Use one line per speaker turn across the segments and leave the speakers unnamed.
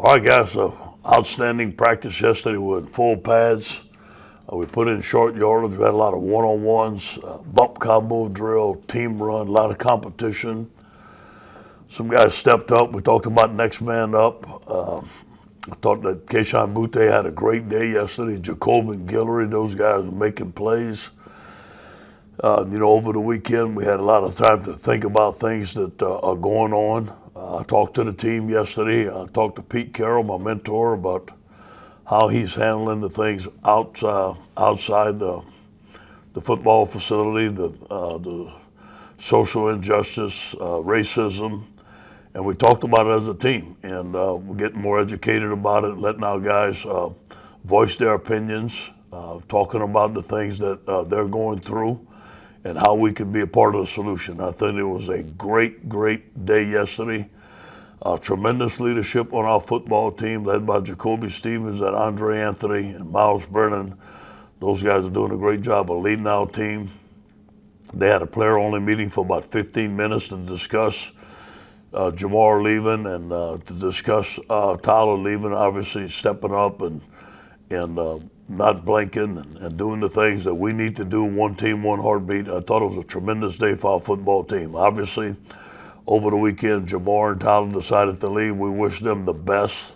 All right, guys. Outstanding practice yesterday with full pads. We put in short yardage. We had a lot of one-on-ones, bump combo drill, team run, a lot of competition. Some guys stepped up. We talked about next man up. I thought that Keishon Butte had a great day yesterday. Jacobin Guillory, those guys were making plays. Over the weekend, we had a lot of time to think about things that are going on. I talked to the team yesterday. I talked to Pete Carroll, my mentor, about how he's handling the things outside the football facility, the social injustice, racism, and we talked about it as a team. And we're getting more educated about it, letting our guys voice their opinions, talking about the things that they're going through and how we can be a part of the solution. I think it was a great, great day yesterday. Tremendous leadership on our football team, led by Jacoby Stevens and Andre Anthony and Miles Brennan. Those guys are doing a great job of leading our team. They had a player-only meeting for about 15 minutes to discuss Jamar leaving and to discuss Tyler leaving, obviously stepping up and not blinking and doing the things that we need to do, one team, one heartbeat. I thought it was a tremendous day for our football team. Obviously, over the weekend, Jamar and Tyler decided to leave. We wish them the best.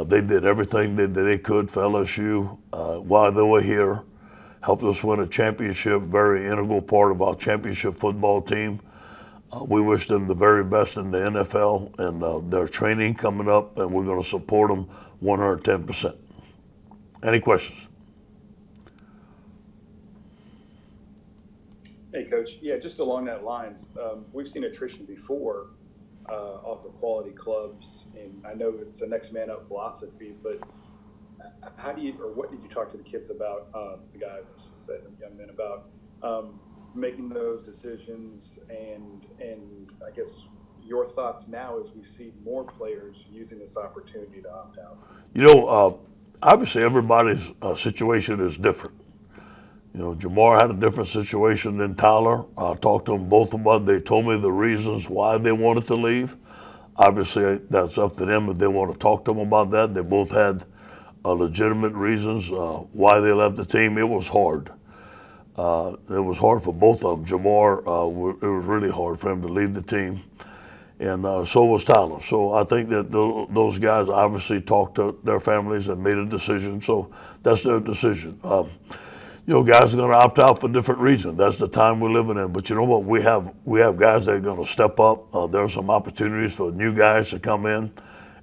They did everything that they could for LSU while they were here. Helped us win a championship, very integral part of our championship football team. We wish them the very best in the NFL and their training coming up, and we're going to support them 110%. Any questions?
Hey, Coach. Yeah, just along that lines, we've seen attrition before off of quality clubs, and I know it's a next man up philosophy, but how do you, or what did you talk to the kids about, the guys, I should say, the young men, about making those decisions, and I guess your thoughts now as we see more players using this opportunity to opt out?
Obviously everybody's situation is different. Jamar had a different situation than Tyler. I talked to them both about it. They told me the reasons why they wanted to leave. Obviously, that's up to them if they want to talk to them about that. They both had legitimate reasons why they left the team. It was hard. It was hard for both of them. Jamar, it was really hard for him to leave the team. And so was Tyler. So I think that those guys obviously talked to their families and made a decision. So that's their decision. Guys are going to opt out for different reasons. That's the time we're living in. But you know what? We have guys that are going to step up. There are some opportunities for new guys to come in,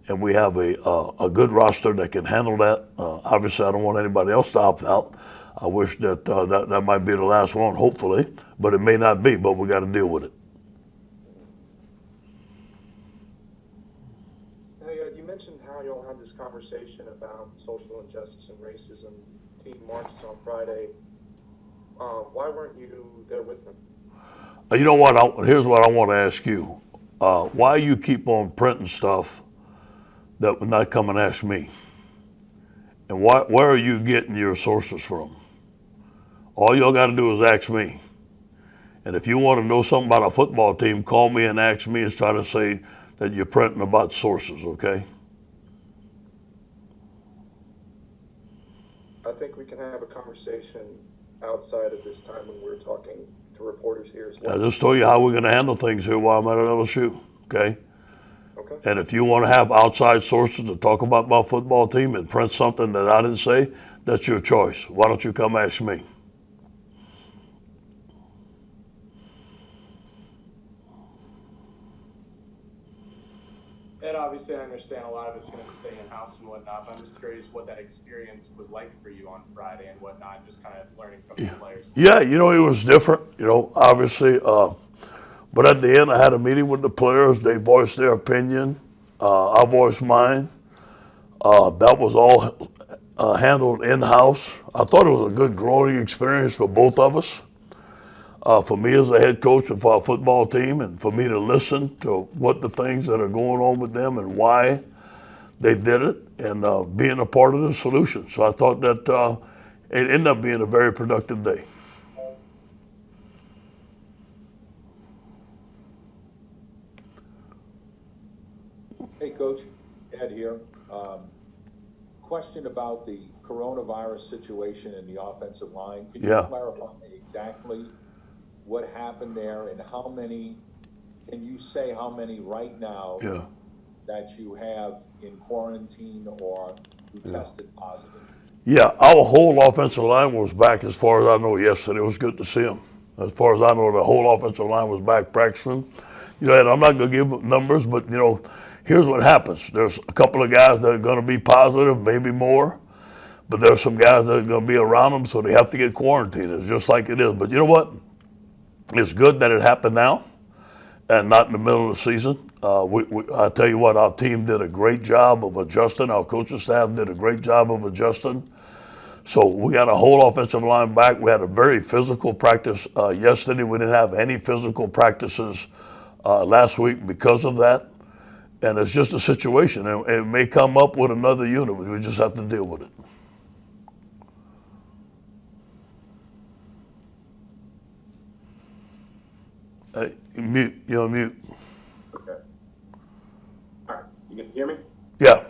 and we have a good roster that can handle that. Obviously, I don't want anybody else to opt out. I wish that that might be the last one, hopefully, but it may not be. But we got to deal with it.
You mentioned how you all had this conversation about social injustice and racism. Team marches on Friday. Why weren't you there with them?
You know what? Here's what I want to ask you. Why you keep on printing stuff that would not come and ask me? And where are you getting your sources from? All y'all got to do is ask me. And if you want to know something about a football team, call me and ask me and try to say that you're printing about sources, okay?
I think we can have a conversation outside of this time when we're talking to reporters here as well.
I just told you how we're going to handle things here while I'm at LSU, okay?
Okay.
And if you want to have outside sources to talk about my football team and print something that I didn't say, that's your choice. Why don't you come ask me?
And obviously, I understand a lot of it's going to stay in-house and whatnot, but I'm just curious what that experience was like for you on Friday and whatnot, just kind of learning from the players.
Yeah, it was different, obviously. But at the end, I had a meeting with the players. They voiced their opinion. I voiced mine. That was all handled in-house. I thought it was a good growing experience for both of us. For me as a head coach and for our football team, and for me to listen to what the things that are going on with them and why they did it, and being a part of the solution. So I thought that it ended up being a very productive day.
Hey, Coach. Ed here. Question about the coronavirus situation in the offensive line. Can you
Yeah.
clarify exactly what happened there and how many, can you say how many right now
Yeah.
that you have in quarantine or who tested positive?
Yeah, our whole offensive line was back as far as I know yesterday. It was good to see them. As far as I know, the whole offensive line was back practicing. You know, and I'm not going to give numbers, but, you know, here's what happens. There's a couple of guys that are going to be positive, maybe more, but there's some guys that are going to be around them, so they have to get quarantined. It's just like it is. But you know what? It's good that it happened now and not in the middle of the season. I tell you what, our team did a great job of adjusting. Our coaching staff did a great job of adjusting. So we got a whole offensive line back. We had a very physical practice yesterday. We didn't have any physical practices last week because of that. And it's just a situation. And it may come up with another unit. We just have to deal with it. Mute. You're on mute.
Okay. All right. You can hear me?
Yeah.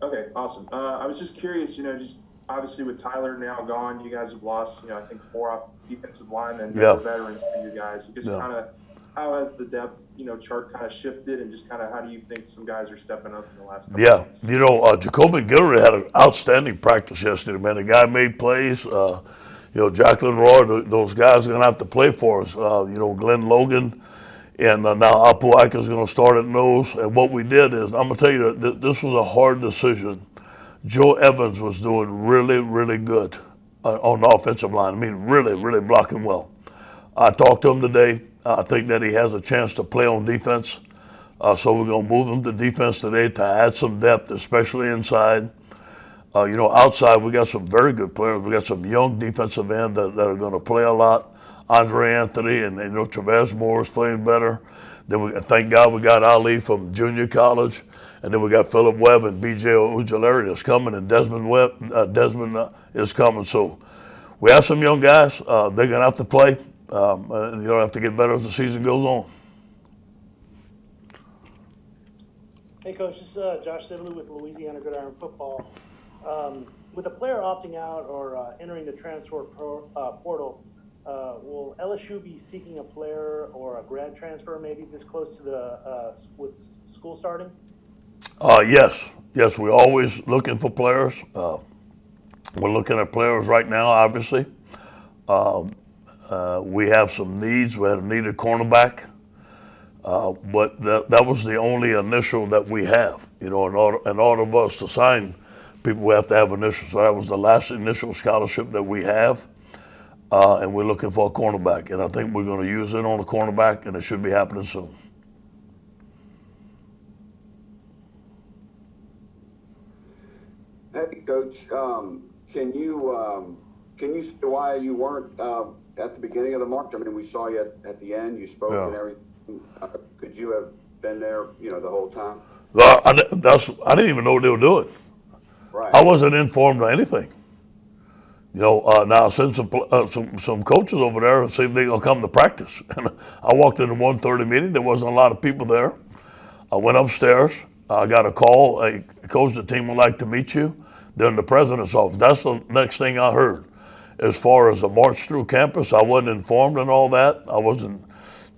Okay, awesome. I was just curious, just obviously with Tyler now gone, you guys have lost, I think 4 off defensive line and
Yeah.
veterans for you guys. Just
Yeah.
kind of, how has the depth, chart kind of shifted, and just kind of how do you think some guys are stepping up in the last couple
Yeah.
of weeks?
You know, Jacoby Guillory had an outstanding practice yesterday, man. The guy made plays. Jacqueline Roy, those guys are going to have to play for us. Glenn Logan. And now Apuaka is going to start at nose. And what we did is, I'm going to tell you, that this was a hard decision. Joe Evans was doing really, really good on the offensive line. I mean, really, really blocking well. I talked to him today. I think that he has a chance to play on defense. So we're going to move him to defense today to add some depth, especially inside. Outside, we got some very good players. We got some young defensive end that are going to play a lot. Andre Anthony and Travez Moore is playing better. Then thank God we got Ali from junior college, and then we got Philip Webb and B.J. Ojulari that's coming, and Desmond is coming. So we have some young guys. They're gonna have to play. And have to get better as the season goes on.
Hey, Coach, this is Josh Sibley with Louisiana Gridiron Football. With a player opting out or entering the transfer portal, will LSU be seeking a player or a grad transfer maybe this close to with school starting?
Yes, we're always looking for players. We're looking at players right now, obviously. We have some needs. We had a needed cornerback. But that was the only initial that we have. In order for us to sign people, we have to have initials. So that was the last initial scholarship that we have. And we're looking for a cornerback. And I think we're going to use it on a cornerback, and it should be happening soon.
Hey, Coach, can you say why you weren't at the beginning of the march? I mean, we saw you at the end. You spoke and everything. Could you have been there, the whole time?
I didn't even know what they were doing.
Right.
I wasn't informed of anything. Now I sent some coaches over there and see if they're gonna come to practice. And I walked in the 1:30 meeting. There wasn't a lot of people there. I went upstairs. I got a call. Hey, coach, the team would like to meet you. They're in the president's office. That's the next thing I heard. As far as the march through campus, I wasn't informed and all that. I wasn't.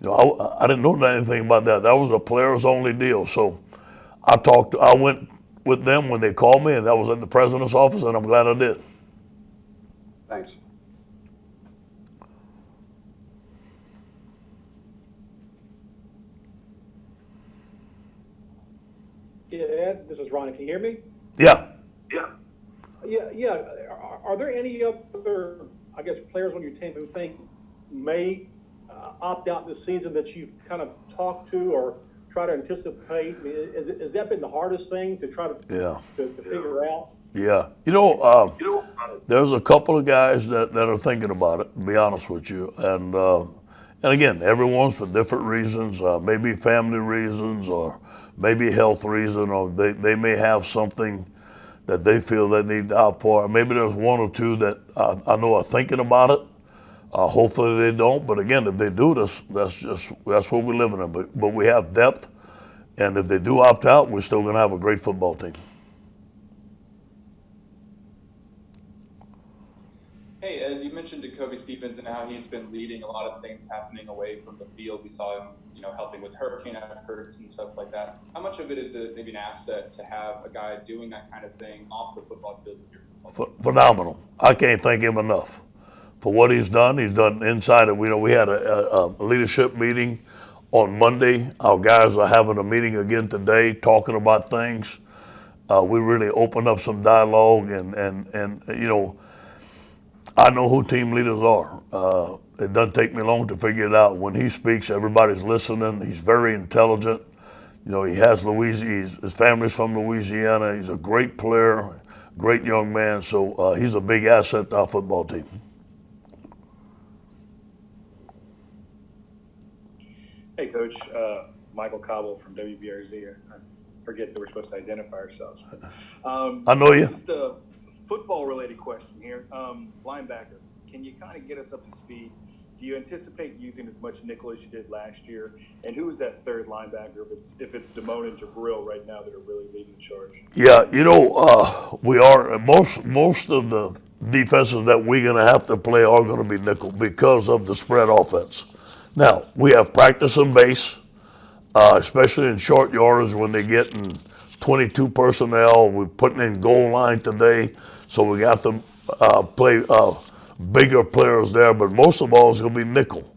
I didn't know anything about that. That was a players only deal. So I went with them when they called me, and that was at the president's office, and I'm glad I did.
Thanks.
Yeah, Ed, this is Ron. Can you hear me?
Yeah.
Yeah. Are there any other, players on your team who think may opt out this season that you've kind of talked to or try to anticipate? I mean, has that been the hardest thing to try to figure out?
Yeah. There's a couple of guys that are thinking about it, to be honest with you. And again, everyone's for different reasons, maybe family reasons or maybe health reason, or they may have something that they feel they need to opt for. Maybe there's one or two that I know are thinking about it. Hopefully they don't. But again, if they do, that's what we're living in. But we have depth, And if they do opt out, we're still going to have a great football team.
Hey, Ed, you mentioned Jacoby Stevens and how he's been leading a lot of things happening away from the field. We saw him, helping with hurricane efforts and stuff like that. How much of it is maybe an asset to have a guy doing that kind of thing off the football field with your football team?
Phenomenal. I can't thank him enough for what he's done. He's done inside of, we had a leadership meeting on Monday. Our guys are having a meeting again today talking about things. We really opened up some dialogue and I know who team leaders are. It doesn't take me long to figure it out. When he speaks, everybody's listening. He's very intelligent. He has his family's from Louisiana. He's a great player, great young man. So he's a big asset to our football team.
Hey, Coach. Michael Cobble from WBRZ. I forget that we're supposed to identify ourselves.
I know you.
Just a football-related question here. Linebacker, can you kind of get us up to speed? Do you anticipate using as much nickel as you did last year? And who is that third linebacker if it's Damone and Jabril right now that are really leading the charge?
Yeah, we are. Most of the defenses that we're going to have to play are going to be nickel because of the spread offense. Now, we have practice and base, especially in short yardage when they're getting 22 personnel. We're putting in goal line today, so we have to play bigger players there. But most of all, it's going to be nickel.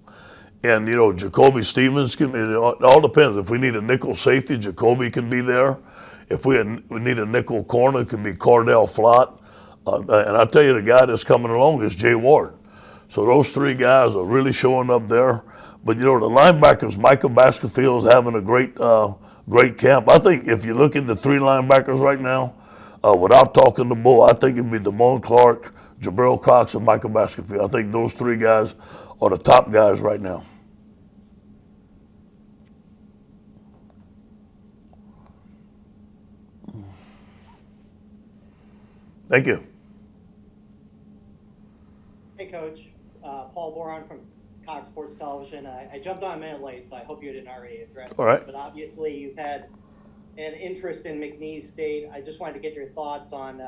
And, Jacoby Stevens, it all depends. If we need a nickel safety, Jacoby can be there. If we need a nickel corner, it can be Cordell Flott. And I tell you, the guy that's coming along is Jay Ward. So those three guys are really showing up there. But, the linebackers, Michael Baskerville is having a great camp. I think if you look at the three linebackers right now, without talking to Bo, I think it'd be Damone Clark, Jabril Cox, and Michael Baskerville. I think those three guys are the top guys right now. Thank you.
Hey, Coach. Paul Boron from Cox Sports Television. I jumped on a minute late, so I hope you didn't already address
All right.
this. But obviously, you've had an interest in McNeese State. I just wanted to get your thoughts on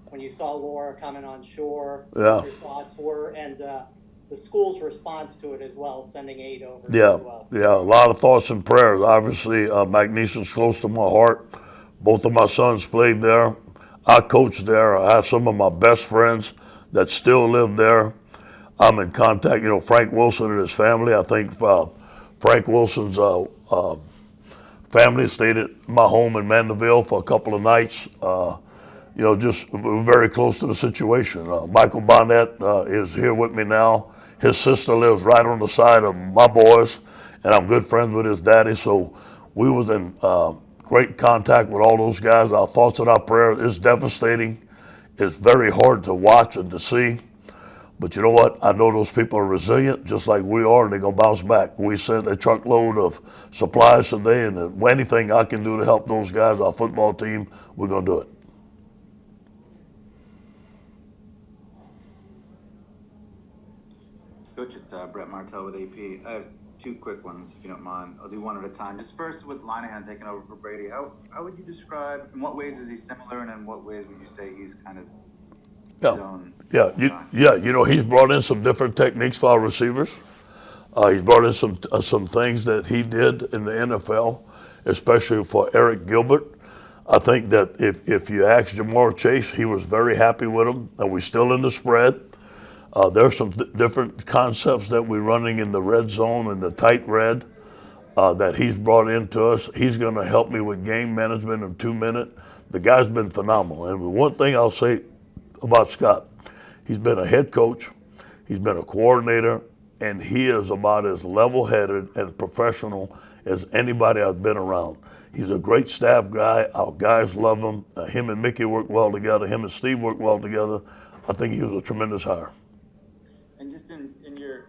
when you saw Laura coming on shore,
Yeah.
what your thoughts were, and the school's response to it as well, sending aid over
Yeah,
as well.
yeah, a lot of thoughts and prayers. Obviously, McNeese is close to my heart. Both of my sons played there. I coached there. I have some of my best friends that still live there. I'm in contact, Frank Wilson and his family. I think Frank Wilson's family stayed at my home in Mandeville for a couple of nights. Just we're very close to the situation. Michael Bonnet is here with me now. His sister lives right on the side of my boys, and I'm good friends with his daddy. So we was in great contact with all those guys. Our thoughts and our prayers. It's devastating. It's very hard to watch and to see. But you know what? I know those people are resilient, just like we are, and they're going to bounce back. We sent a truckload of supplies today, and anything I can do to help those guys, our football team, we're going to do it.
Coach, it's Brett Martell with AP. I have two quick ones, if you don't mind. I'll do one at a time. Just first, with Linehan taking over for Brady, how would you describe, in what ways is he similar, and in what ways would you say he's kind of his own?
He's brought in some different techniques for our receivers. He's brought in some things that he did in the NFL, especially for Eric Gilbert. I think that if you ask Jamar Chase, he was very happy with him, and we're still in the spread. There's some different concepts that we're running in the red zone and the tight red that he's brought into us. He's going to help me with game management in 2 minutes. The guy's been phenomenal. And one thing I'll say about Scott, he's been a head coach, he's been a coordinator, and he is about as level-headed and professional as anybody I've been around. He's a great staff guy. Our guys love him. Him and Mickey work well together. Him and Steve work well together. I think he was a tremendous hire.
And just in your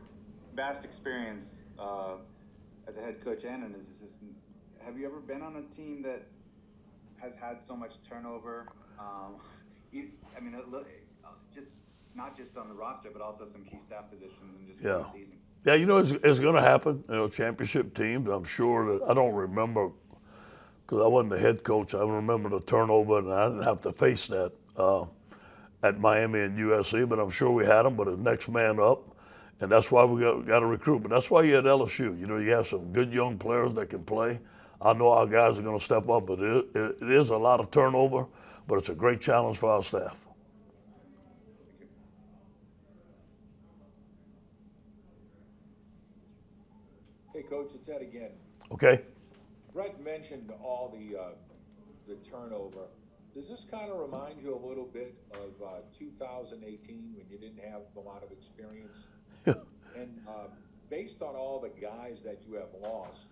vast experience as a head coach and an assistant, have you ever been on a team that has had so much turnover? Just not just on the roster, but also some key staff positions and just in the season.
Yeah, it's going to happen. Championship teams. I'm sure that I don't remember because I wasn't the head coach. I remember the turnover, and I didn't have to face that at Miami and USC, but I'm sure we had them, but it's next man up. And that's why we got to recruit. But that's why you at LSU. You know, you have some good young players that can play. I know our guys are going to step up, but it is a lot of turnover, but it's a great challenge for our staff.
Hey, Coach, it's Ed again.
Okay?
Greg mentioned all the turnover. Does this kind of remind you a little bit of 2018 when you didn't have a lot of experience? And based on all the guys that you have lost,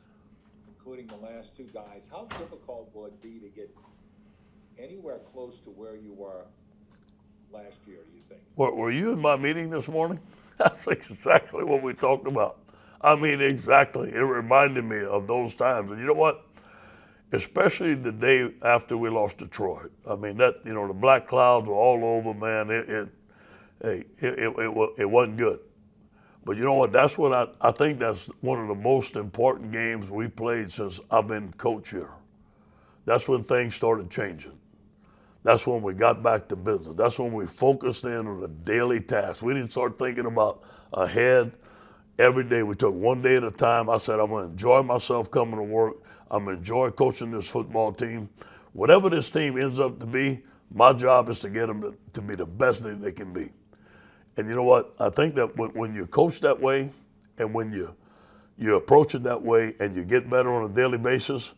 including the last two guys, how difficult will it be to get anywhere close to where you were last year, do you think?
Were you in my meeting this morning? That's exactly what we talked about. I mean, exactly. It reminded me of those times. And you know what? Especially the day after we lost to Troy. I mean, that, you know, the black clouds were all over, man. It wasn't good. But you know what? That's what I think that's one of the most important games we played since I've been coach here. That's when things started changing. That's when we got back to business. That's when we focused in on the daily tasks. We didn't start thinking about ahead. Every day we took one day at a time. I said, I'm going to enjoy myself coming to work. I'm going to enjoy coaching this football team. Whatever this team ends up to be, my job is to get them to be the best that they can be. And you know what? I think that when you coach that way and when you approach it that way and you get better on a daily basis,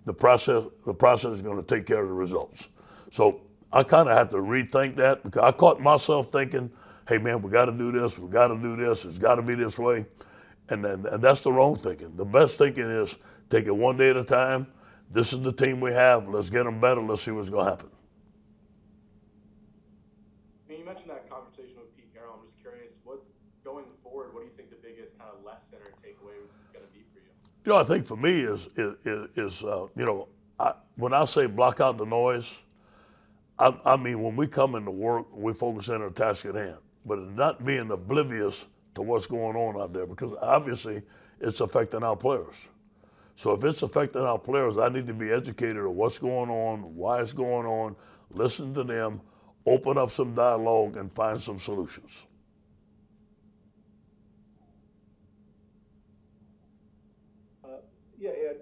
the process is going to take care of the results. So I kind of had to rethink that because I caught myself thinking, hey, man, we got to do this. We got to do this. It's got to be this way. And that's the wrong thinking. The best thinking is take it one day at a time. This is the team we have. Let's get them better. Let's see what's going to happen.
You mentioned that conversation with Pete Carroll. I'm just curious, what's going forward? What do you think the biggest kind of lesson or takeaway is going to be for you?
You know, I think for me is you know, when I say block out the noise, I mean when we come into work, we focus in on the task at hand, but not being oblivious to what's going on out there because obviously it's affecting our players. So if it's affecting our players, I need to be educated on what's going on, why it's going on, listen to them, open up some dialogue, and find some solutions.
Yeah, Ed,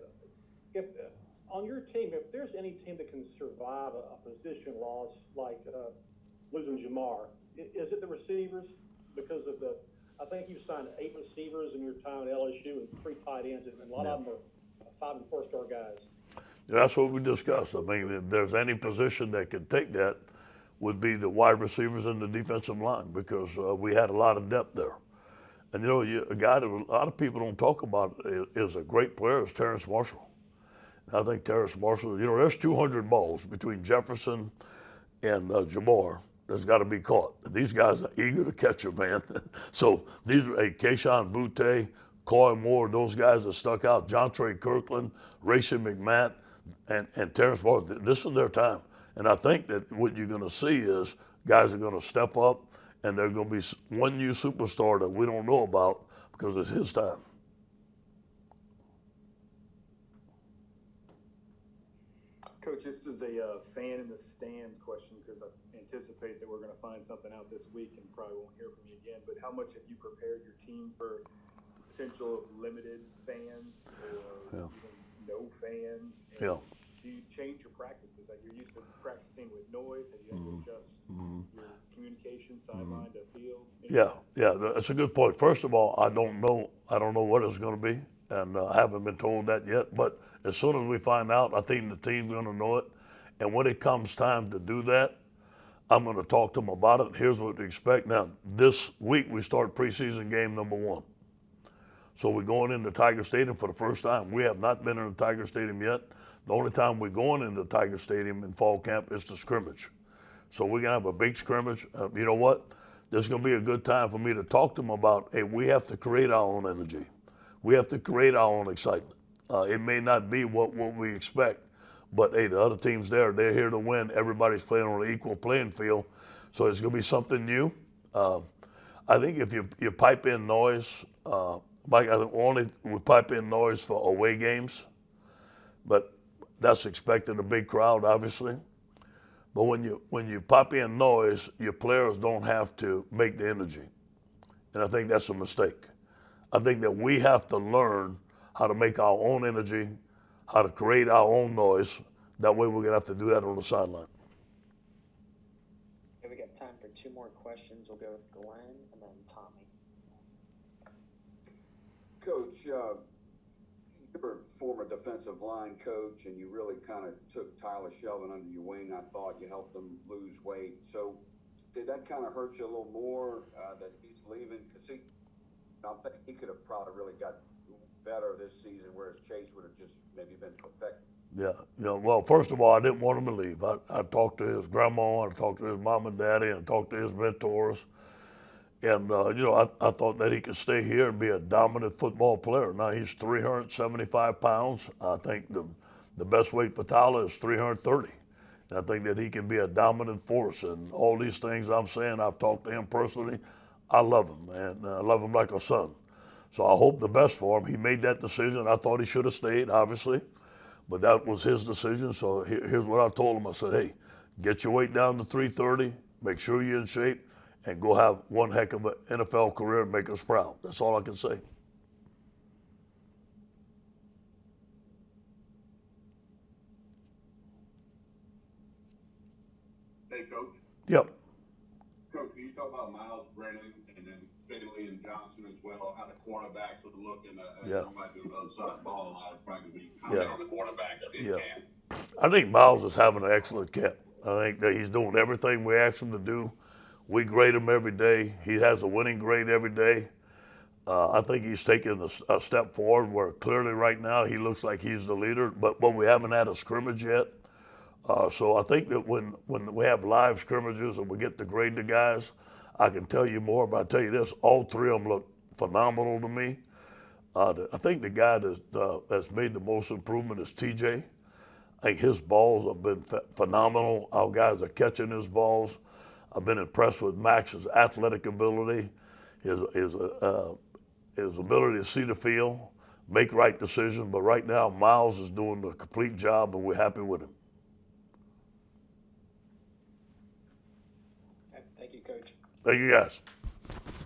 if on your team, if there's any team that can survive a position loss like losing Jamar, is it the receivers? Because of I think you've signed 8 receivers in your time at LSU and 3 tight ends, and a lot of them are 5- and 4-star guys.
That's what we discussed. I mean, if there's any position that could take that, would be the wide receivers and the defensive line because we had a lot of depth there. And you know, a guy that a lot of people don't talk about is a great player is Terrence Marshall. And I think Terrence Marshall, you know, there's 200 balls between Jefferson and Jamar that's got to be caught. These guys are eager to catch them, man. So these are Keyshawn Butte, Coy Moore, those guys that stuck out, Jontre Kirkland, Racing McMatt, and Terrence Marshall. This is their time. And I think that what you're going to see is guys are going to step up, and there's going to be one new superstar that we don't know about because it's his time.
Coach, this is a fan in the stands question because I anticipate that we're going to find something out this week and probably won't hear from you again. But how much have you prepared your team for potential of limited fans or even no fans? And do you change your practices? Like you're used to practicing with noise. Have you had to adjust your communication sideline to field?
Yeah, that's a good point. First of all, I don't know what it's going to be, and I haven't been told that yet. But as soon as we find out, I think the team's going to know it. And when it comes time to do that, I'm going to talk to them about it. Here's what to expect. Now, this week we start preseason game number 1. So we're going into Tiger Stadium for the first time. We have not been in the Tiger Stadium yet. The only time we're going into Tiger Stadium in fall camp is to scrimmage. So we're going to have a big scrimmage. You know what? This is going to be a good time for me to talk to them about, hey, we have to create our own energy. We have to create our own excitement. It may not be what we expect, but hey, the other team's there. They're here to win. Everybody's playing on an equal playing field. So it's going to be something new. I think if you pipe in noise, Mike, I think we pipe in noise for away games. But That's expecting a big crowd, obviously. But when you pop in noise, your players don't have to make the energy. And I think that's a mistake. I think that we have to learn how to make our own energy, how to create our own noise. That way we're going to have to do that on the sideline.
Okay, we got time for 2 more questions. We'll go with Glenn and then Tommy.
Coach, you're a former defensive line coach, and you really kind of took Tyler Shelvin under your wing. I thought you helped him lose weight. So did that kind of hurt you a little more that he's leaving? Because I think he could have probably really got better this season, whereas Chase would have just maybe been perfect.
Yeah. Well, first of all, I didn't want him to leave. I talked to his grandma, I talked to his mom and daddy, and talked to his mentors. And, I thought that he could stay here and be a dominant football player. Now he's 375 pounds. I think the best weight for Tyler is 330. And I think that he can be a dominant force. And all these things I'm saying, I've talked to him personally. I love him, and I love him like a son. So I hope the best for him. He made that decision. I thought he should have stayed, obviously. But that was his decision. So here's what I told him. I said, hey, get your weight down to 330. Make sure you're in shape. And go have one heck of an NFL career and make us proud. That's all I can say.
Hey, Coach.
Yep.
Coach, can you talk about Miles Brennan and then Finley and Johnson as well, how the cornerbacks would look in somebody doing the other side of the ball, how it probably be comment on the cornerbacks in camp?
I think Miles is having an excellent camp. I think that he's doing everything we ask him to do. We grade him every day. He has a winning grade every day. I think he's taken a step forward where clearly right now he looks like he's the leader, but we haven't had a scrimmage yet. So I think that when we have live scrimmages and we get to grade the guys, I can tell you more, but I tell you this, all 3 of them look phenomenal to me. I think the guy that's made the most improvement is TJ. I think his balls have been phenomenal. Our guys are catching his balls. I've been impressed with Max's athletic ability, his ability to see the field, make right decisions. But right now, Miles is doing the complete job, and we're happy with him.
Okay, thank you, Coach.
Thank you, guys.